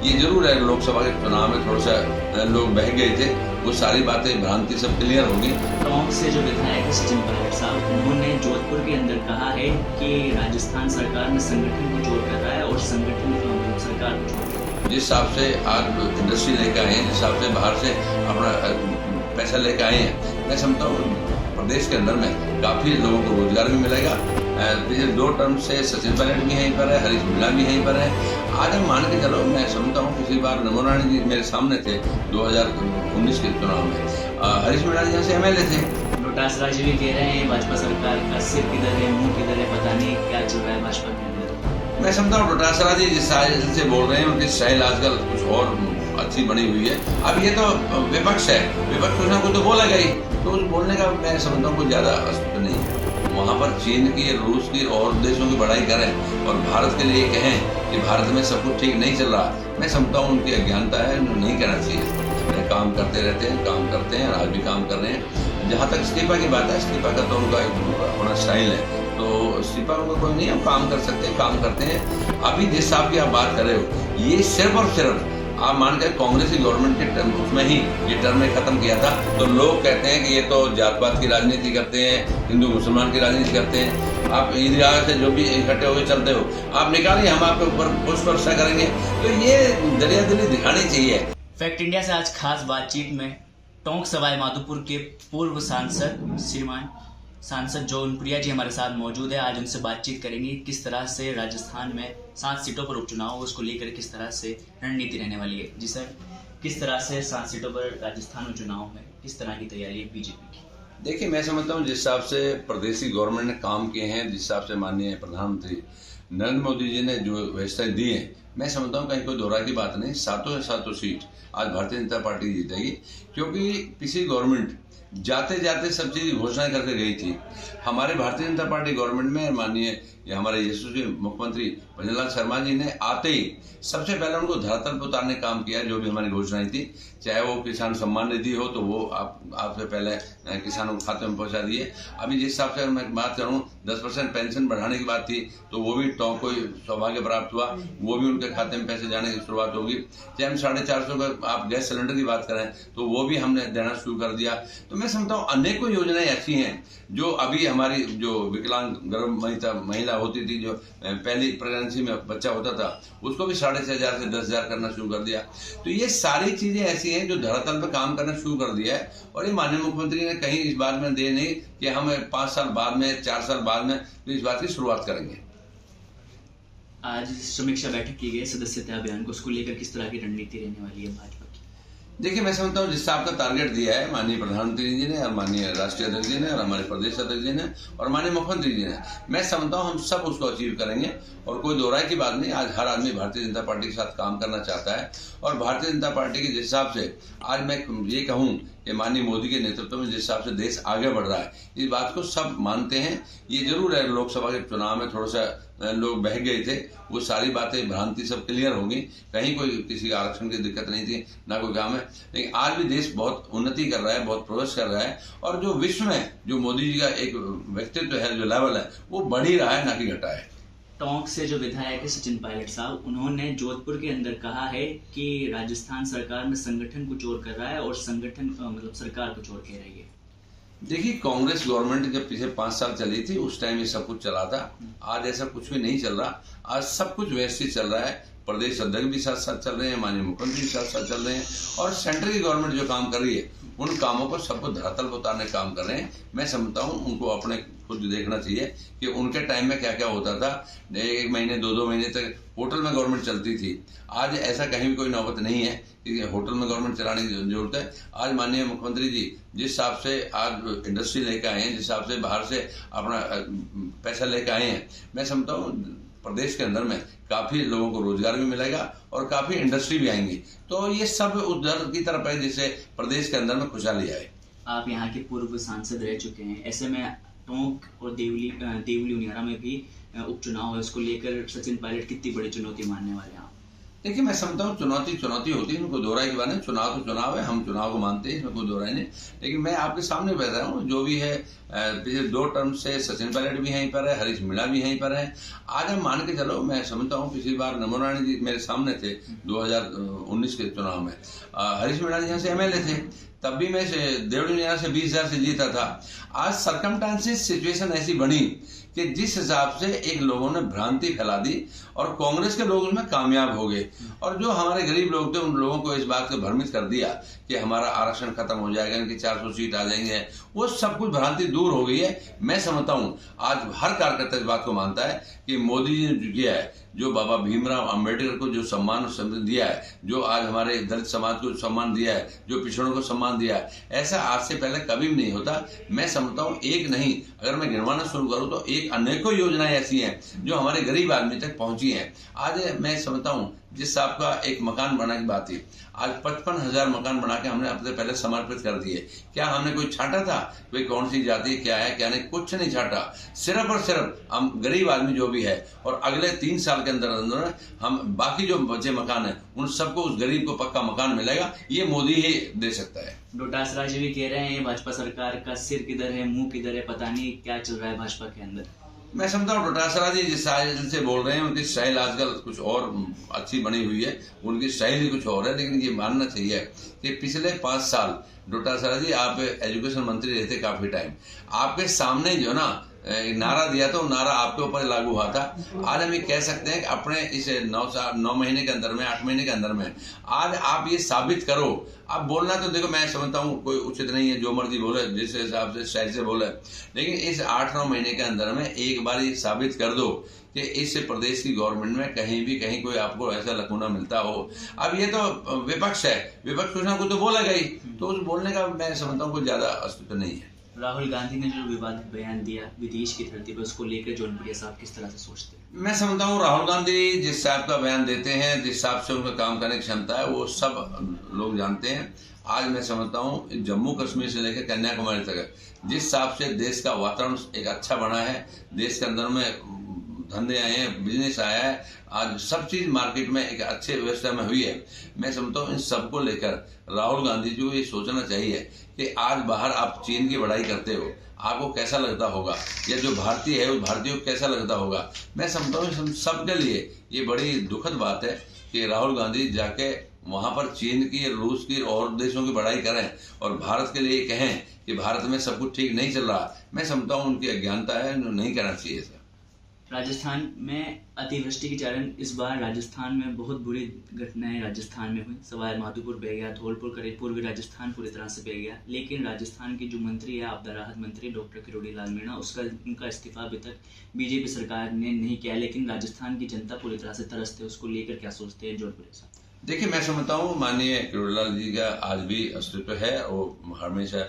ये जरूर है लोकसभा के चुनाव में थोड़ा सा लोग बह गए थे, वो सारी बातें भ्रांति सब क्लियर होगी। टोंक से जो विधायक है सचिन पायलट साहब, उन्होंने जोधपुर के अंदर कहा है कि राजस्थान सरकार में संगठन को चोर कर रहा है और संगठन सरकार को चोर कर रहा है। जिस हिसाब से आज इंडस्ट्री लेकर आए हैं, जिस हिसाब से बाहर से अपना पैसा लेकर आए हैं, मैं समझता हूँ प्रदेश के अंदर में काफ़ी लोगों को रोजगार भी मिलेगा। पिछले 2 टर्म से सचिन पायलट भी यहीं पर है, हरीश मीणा भी यहीं पर है। आज हम मान के चलो, मैं समझता हूँ पिछली बार नमो रानी जी मेरे सामने थे 2019 के चुनाव में, हरीश मीणा जी यहाँ से MLA थे। डोटासरा जी भी कह रहे हैं भाजपा सरकार का सिर किधर है, मुंह किधर है, पता नहीं क्या चल रहा है भाजपा के अंदर। मैं समझता हूँ डोटासरा जी जिस स्टाइल से बोल रहे हैं, उनकी स्टाइल आजकल कुछ और अच्छी बनी हुई है। अब ये तो विपक्ष है, विपक्ष कुछ ना कुछ तो बोलेगा ही, तो उस बोलने का मैं समझता हूँ कुछ ज़्यादा अस्तित्व नहीं है। वहाँ पर चीन की, रूस की और देशों की बड़ाई करें और भारत के लिए कहें कि भारत में सब कुछ ठीक नहीं चल रहा, मैं समझता हूँ उनकी अज्ञानता है, नहीं कहना चाहिए। काम करते रहते हैं, काम करते हैं, आज भी काम कर रहे हैं। जहाँ तक इस्तीफा की बात है, इस्तीफा का तो उनका अपना स्टाइल है, तो इस्तीफा उनका कोई नहीं है, काम कर सकते हैं, काम करते हैं। अभी जिस हिसाब की आप बात कर रहे हो, ये सिर्फ और सिर्फ आप मान कर कांग्रेस की गवर्नमेंट के टर्म उसमें ही ये टर्म में खत्म किया था, तो लोग कहते हैं कि ये तो जातपात की राजनीति करते हैं, हिंदू मुसलमान की राजनीति करते हैं। आप ईदगाह से जो भी इकट्ठे हुए चलते हो, आप निकालिए, हम आपके ऊपर पुष्प वर्षा करेंगे। तो ये दरियादिली दिखानी चाहिए। फैक्ट इंडिया से आज खास बातचीत में टोंक सवाई माधोपुर के पूर्व सांसद श्रीमान सांसद जौनप्रिया जी हमारे साथ मौजूद है। आज उनसे बातचीत करेंगे किस तरह से राजस्थान में 7 सीटों पर उपचुनाव, उसको लेकर किस तरह से रणनीति रहने वाली है। जी सर, किस तरह से 7 सीटों पर राजस्थान चुनाव में किस तरह की तैयारी है बीजेपी की? देखिए, मैं समझता हूँ जिस हिसाब से प्रदेश की गवर्नमेंट ने काम किए हैं, जिस हिसाब से माननीय प्रधानमंत्री नरेंद्र मोदी जी ने जो व्यवस्थाएं दी हैं, मैं समझता हूँ कहीं कोई दोहरा की बात नहीं। 7 सीट आज भारतीय जनता पार्टी जीतेगी, क्योंकि पिछली गवर्नमेंट जाते जाते सब चीज घोषणाएं करके गई थी। हमारे भारतीय जनता पार्टी गवर्नमेंट में माननीय हमारे यशस्वी मुख्यमंत्री भजन लाल शर्मा जी ने आते ही सबसे पहले उनको धरातल पर उतारने काम किया। जो भी हमारी घोषणाएं थी, चाहे वो किसान सम्मान निधि हो, तो वो आपसे पहले किसानों के खाते में पहुंचा दिए। अभी जिस हिसाब से अगर मैं बात करूं, 10% पेंशन बढ़ाने की बात थी, तो वो भी टोंक को सौभाग्य प्राप्त हुआ, वो भी उनके खाते में पैसे जाने की शुरुआत होगी। चाहे हम 450 का आप गैस सिलेंडर की बात करें, तो वो भी हमने देना शुरू कर दिया। तो मैं समझता हूँ अनेकों योजनाएं ऐसी हैं जो अभी हमारी जो विकलांग गर्भवती महिला होती थी, जो पहली प्रेगनेंसी में बच्चा होता था, उसको भी 6,500 से 10,000 करना शुरू कर दिया। तो ये सारी चीजें ऐसी हैं जो धरातल पे काम करना शुरू कर दिया है। और ये माननीय मुख्यमंत्री ने कहीं इस बात में दे नहीं कि हम 5 साल बाद में, 4 साल बाद में तो इस बात की शुरुआत करेंगे। आज समीक्षा बैठक की गई सदस्यता अभियान को, उसको लेकर किस तरह की रणनीति रहने वाली है भाजपा की? देखिए, मैं समझता हूँ जिस आपका टारगेट दिया है माननीय प्रधानमंत्री जी ने और माननीय राष्ट्रीय अध्यक्ष जी ने और हमारे प्रदेश अध्यक्ष जी ने और माननीय मुख्यमंत्री जी ने, मैं समझता हूँ हम सब उसको अचीव करेंगे। और कोई दोहराई की बात नहीं, आज हर आदमी भारतीय जनता पार्टी के साथ काम करना चाहता है। और भारतीय जनता पार्टी के जिस हिसाब से आज मैं ये कहूँ कि माननीय मोदी के नेतृत्व में जिस हिसाब से देश आगे बढ़ रहा है, इस बात को सब मानते हैं। ये जरूर है लोकसभा के चुनाव में थोड़ा सा लोग बह गए थे, वो सारी बातें भ्रांति सब क्लियर होगी। कहीं कोई किसी का आरक्षण की दिक्कत नहीं थी, ना कोई काम है। लेकिन आज भी देश बहुत उन्नति कर रहा है, बहुत प्रोग्रेस कर रहा है। और जो विश्व में जो मोदी जी का एक व्यक्तित्व है, जो लेवल है, वो बढ़ ही रहा है, ना कि घटा है। टोंक से जो विधायक है सचिन पायलट साहब, उन्होंने जोधपुर के अंदर कहा है कि राजस्थान सरकार में संगठन को चोर कर रहा है और संगठन मतलब सरकार को चोर कह रही है। देखिए, कांग्रेस गवर्नमेंट जब पिछले 5 साल चली थी, उस टाइम ये सब कुछ चला था। आज ऐसा कुछ भी नहीं चल रहा। आज सब कुछ व्यवस्थित चल रहा है। प्रदेश अध्यक्ष भी साथ साथ चल रहे हैं, माननीय मुख्यमंत्री भी साथ साथ चल रहे हैं, और सेंट्रल की गवर्नमेंट जो काम कर रही है, उन कामों को सबको धरातल पर उतारने का काम कर रहे हैं। मैं समझता हूँ उनको अपने खुद देखना चाहिए कि उनके टाइम में क्या क्या होता था। 1 महीने 2-2 महीने तक होटल में गवर्नमेंट चलती थी। आज ऐसा कहीं भी कोई नौबत नहीं है कि होटल में गवर्नमेंट चलाने की जरूरत है। आज माननीय मुख्यमंत्री जी जिस हिसाब से आज इंडस्ट्री लेकर आए हैं, जिस हिसाब से बाहर से अपना पैसा लेकर आए हैं, मैं समझता हूँ प्रदेश के अंदर में काफी लोगों को रोजगार भी मिलेगा और काफी इंडस्ट्री भी आएंगी। तो ये सब उधर की तरफ है जिससे प्रदेश के अंदर में खुशहाली आए। आप यहाँ के पूर्व सांसद रह चुके हैं, ऐसे में टोंक और देवली उनियारा में भी उपचुनाव है, उसको लेकर सचिन पायलट कितनी बड़ी चुनौती मानने वाले हैं? देखिए, मैं समझता हूँ चुनौती होती है, इनको दोहराई की बात नहीं। चुनाव तो चुनाव है, हम चुनाव को मानते हैं, इसमें कोई दोहराई नहीं। लेकिन मैं आपके सामने बैठ रहा हूँ, जो भी है पिछले 2 टर्म से सचिन पायलट भी यहीं पर है, हरीश मीणा भी यहीं पर है। आज हम मान के चलो, मैं समझता हूँ पिछली बार नमो रानी जी मेरे सामने थे 2019 के चुनाव में। हरीश मीणा जी यहाँ से MLA थे, तब भी मैं देवड़ी यहाँ से 20,000 से जीता था। आज सर्कमस्टेंसेस सिचुएशन ऐसी बनी कि जिस हिसाब से एक लोगों ने भ्रांति फैला दी और कांग्रेस के लोग उसमें कामयाब हो गए, और जो हमारे गरीब लोग थे उन लोगों को इस बात को भ्रमित कर दिया कि हमारा आरक्षण खत्म हो जाएगा, इनकी 400 सीट आ जाएंगे, वो सब कुछ भ्रांति दूर हो गई है। मैं समझता हूँ आज हर कार्यकर्ता इस बात को मानता है कि मोदी जी ने जो किया है, जो बाबा भीमराव अंबेडकर को जो सम्मान दिया है, जो आज हमारे दलित समाज को सम्मान दिया है, जो पिछड़ों को सम्मान दिया है, ऐसा आज से पहले कभी भी नहीं होता। मैं समझता हूँ एक नहीं, अगर मैं गिनवाना शुरू करूँ तो एक अनेकों योजनाएं ऐसी हैं जो हमारे गरीब आदमी तक पहुंची हैं। आज मैं समझता हूँ जिस आपका एक मकान बनाने की बात थी, आज 55,000 मकान बना के हमने अपने पहले समर्पित कर दिए। क्या हमने कोई छांटा था कोई कौन सी जाति क्या है क्या नहीं? कुछ नहीं छांटा, सिर्फ और सिर्फ हम गरीब आदमी जो भी है, और अगले 3 साल के अंदर अंदर हम बाकी जो बचे मकान है उन सबको उस गरीब को पक्का मकान मिलेगा। ये मोदी ही दे सकता है। डोटासरा जी भी कह रहे हैं भाजपा सरकार का सिर किधर है, मुंह किधर है, पता नहीं क्या चल रहा है भाजपा के अंदर। मैं समझता हूँ डोटासरा जी जिस स्टाइल से बोल रहे हैं, उनकी स्टाइल आजकल कुछ और अच्छी बनी हुई है, उनकी स्टाइल ही कुछ और है। लेकिन ये मानना चाहिए कि पिछले 5 साल डोटासरा जी आप एजुकेशन मंत्री रहे थे काफी टाइम, आपके सामने जो ना नारा दिया था, वो नारा आपके ऊपर लागू हुआ था। आज हम ये कह सकते हैं कि अपने इस 9 महीने के अंदर में, 8 महीने के अंदर में आज आप ये साबित करो। अब बोलना तो देखो मैं समझता हूँ कोई उचित नहीं है, जो मर्जी बोले, जिस हिसाब से स्टाइल से बोले, लेकिन इस 8-9 महीने के अंदर में एक बार ये साबित कर दो कि इस प्रदेश की गवर्नमेंट में कहीं कोई आपको ऐसा लकूना मिलता हो। अब ये तो विपक्ष है, विपक्ष कुछ ना कुछ तो बोलेगा ही, तो उस बोलने का मैं समझता हूँ कोई ज्यादा अस्तित्व नहीं है। राहुल गांधी ने जो विवादित बयान दिया विदेश की धरती पर, उसको लेकर जौनपुरिया साहब किस तरह से सोचते हैं? मैं समझता हूँ राहुल गांधी जिस हिसाब का बयान देते हैं, जिस हिसाब से उनका काम करने की क्षमता है, वो सब लोग जानते हैं। आज मैं समझता हूँ जम्मू कश्मीर से लेकर कन्याकुमारी तक जिस हिसाब से देश का वातावरण एक अच्छा बना है, देश के अंदर में धंधे आए हैं, बिजनेस आया है, आज सब चीज मार्केट में एक अच्छे व्यवस्था में हुई है। मैं समझता हूँ इन सबको लेकर राहुल गांधी जी को ये सोचना चाहिए कि आज बाहर आप चीन की बढ़ाई करते हो, आपको कैसा लगता होगा, या जो भारतीय है उस भारतीय को कैसा लगता होगा। मैं समझता हूँ सबके लिए ये बड़ी दुखद बात है कि राहुल गांधी जाके वहां पर चीन की, रूस की और देशों की बढ़ाई करें और भारत के लिए कहें कि भारत में सब कुछ ठीक नहीं चल रहा। मैं समझता हूँ उनकी अज्ञानता है, नहीं करना चाहिए सर। राजस्थान में अतिवृष्टि के कारण इस बार राजस्थान में बहुत बुरी घटनाएं राजस्थान में हुई। सवाई माधोपुर बह गया, धौलपुर करीब पूर्वी राजस्थान पूरी तरह से बह गया। लेकिन राजस्थान की जो मंत्री है, आपदा राहत मंत्री डॉक्टर किरोड़ी लाल मीणा, उनका इस्तीफा अभी तक बीजेपी सरकार ने नहीं किया। लेकिन राजस्थान की जनता पूरी तरह से तरसते है, उसको लेकर क्या सोचते हैं जौनपुर साहब? देखिए, मैं समझता हूँ माननीय किरोड़ीलाल जी का आज भी अस्तित्व है, वो हमेशा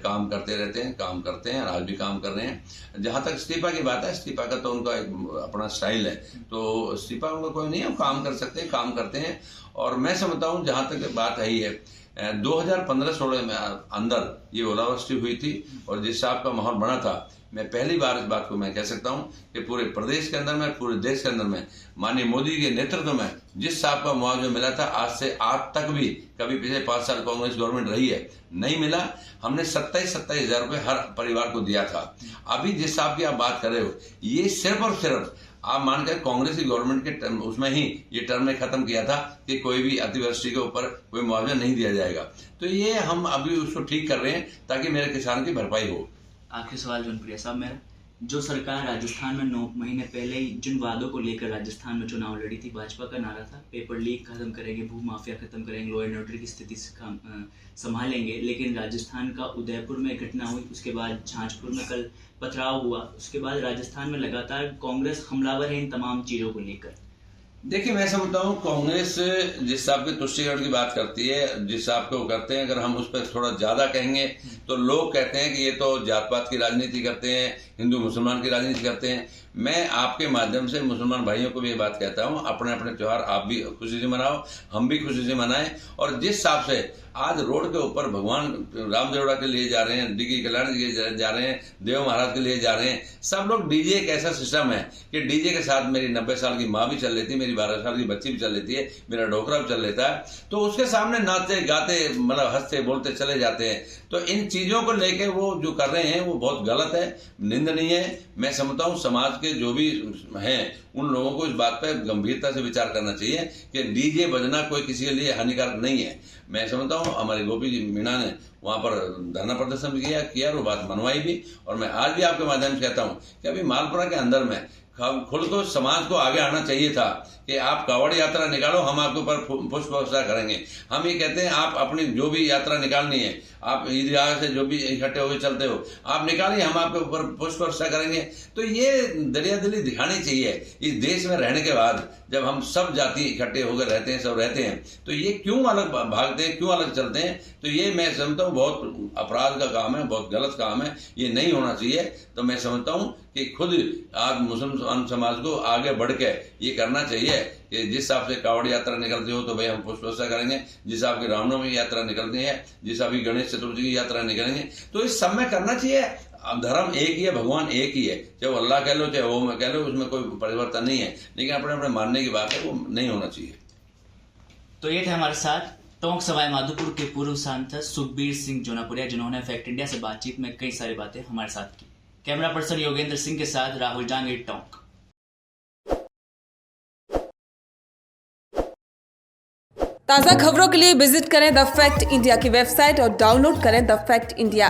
काम करते रहते हैं, काम करते हैं, आज भी काम कर रहे हैं। जहाँ तक इस्तीफा की बात है, इस्तीफा का तो उनका एक अपना स्टाइल है, तो इस्तीफा उनका कोई नहीं है, वो काम कर सकते हैं, काम करते हैं। और मैं समझता हूँ जहाँ तक बात आई है 2015-16 में अंदर ये ओलावृष्टि हुई थी और जिस हिसाब का माहौल बना था, मैं पहली बार इस बात को मैं कह सकता हूं कि पूरे प्रदेश के अंदर में, पूरे देश के अंदर में माननीय मोदी के नेतृत्व में जिस हिसाब का मुआवजा मिला था, आज से आज तक भी कभी पिछले 5 साल कांग्रेस गवर्नमेंट रही है नहीं मिला। हमने 27 हज़ार रुपए हर परिवार को दिया था। अभी जिस हिसाब की आप बात कर रहे हो, ये सिर्फ और सिर्फ आप मानकर कांग्रेस की गवर्नमेंट के उसमें ही ये टर्म में खत्म किया था कि कोई भी अतिवृष्टि के ऊपर कोई मुआवजा नहीं दिया जाएगा। तो ये हम अभी उसको ठीक कर रहे हैं ताकि मेरे किसान की भरपाई हो। आखिरी सवाल जौनपुरिया साहब मेरा, जो सरकार राजस्थान में 9 महीने पहले ही जिन वादों को लेकर राजस्थान में चुनाव लड़ी थी, भाजपा का नारा था पेपर लीक खत्म करेंगे, भू माफिया खत्म करेंगे, लॉ एंड ऑर्डर की स्थिति संभालेंगे। लेकिन राजस्थान का उदयपुर में घटना हुई, उसके बाद झांझपुर में कल पथराव हुआ, उसके बाद राजस्थान में लगातार कांग्रेस हमलावर है इन तमाम चीजों को लेकर। देखिए, मैं समझता हूँ कांग्रेस जिस हिसाब की तुष्टिकरण की बात करती है, जिस हिसाब को करते हैं, अगर हम उस पर थोड़ा ज्यादा कहेंगे तो लोग कहते हैं कि ये तो जात पात की राजनीति करते हैं, हिंदू मुसलमान की राजनीति करते हैं। मैं आपके माध्यम से मुसलमान भाइयों को भी ये बात कहता हूँ, अपने अपने त्यौहार आप भी खुशी से मनाओ, हम भी खुशी से मनाएं। और जिस हिसाब से आज रोड के ऊपर भगवान रामदेवड़ा के लिए जा रहे हैं, डीके कल्याण के लिए जा रहे हैं, देव महाराज के लिए जा रहे हैं, सब लोग डीजे एक ऐसा सिस्टम है कि डीजे के साथ मेरी 90 साल की माँ भी चल लेती है, मेरी 12 साल की बच्ची भी चल लेती है, मेरा ढोकरा भी चल लेता है, तो उसके सामने नाचते गाते मतलब हंसते बोलते चले जाते हैं। तो इन चीजों को लेके वो जो कर रहे हैं वो बहुत गलत है, निंदनीय है। मैं समझता हूँ समाज के जो भी हैं उन लोगों को इस बात पर गंभीरता से विचार करना चाहिए कि डीजे बजना कोई किसी के लिए हानिकारक नहीं है। मैं समझता हूँ हमारे गोपी जी मीणा ने वहां पर धरना प्रदर्शन भी किया और वो बात मनवाई भी। और मैं आज भी आपके माध्यम से कहता हूँ कि अभी मालपुरा के अंदर में खुद को समाज को आगे आना चाहिए था कि आप कावड़ यात्रा निकालो, हम आपके ऊपर पुष्प वर्षा करेंगे। हम ये कहते हैं आप अपनी जो भी यात्रा निकालनी है, आप ईदगाह से जो भी इकट्ठे होकर चलते हो आप निकालिए, हम आपके ऊपर पुष्प वर्षा करेंगे। तो ये दरिया दिली दिखानी चाहिए इस देश में रहने के बाद, जब हम सब जाति इकट्ठे होकर रहते हैं, सब रहते हैं, तो ये क्यों अलग भागते हैं, क्यों अलग चलते हैं? तो ये मैं समझता हूँ बहुत अपराध का काम है, बहुत गलत काम है, ये नहीं होना चाहिए। तो मैं समझता हूँ कि खुद आज मुसलमान समाज को आगे बढ़ के ये करना चाहिए कि जिस हिसाब से कावड़ यात्रा निकलती हो तो भाई हम पुष्प वर्षा करेंगे, जिस हिसाब की रामनवमी यात्रा निकलती है, जिस हिसाब की गणेश चतुर्थी की यात्रा निकलेंगे, तो इस सब में करना चाहिए। धर्म एक ही है, भगवान एक ही है, चाहे वो अल्लाह कह लो चाहे वो कह लो, उसमें कोई परिवर्तन नहीं है, लेकिन अपने अपने मानने की बात है, वो नहीं होना चाहिए। तो ये थे हमारे साथ टोंक सवाई माधोपुर के पूर्व सांसद सुखबीर सिंह जोनापुरिया, जिन्होंने फैक्ट इंडिया से बातचीत में कई सारी बातें हमारे साथ की। कैमरा पर्सन योगेंद्र सिंह के साथ राहुल जांगीर, टोंक। ताज़ा खबरों के लिए विजिट करें द फैक्ट इंडिया की वेबसाइट और डाउनलोड करें द फैक्ट इंडिया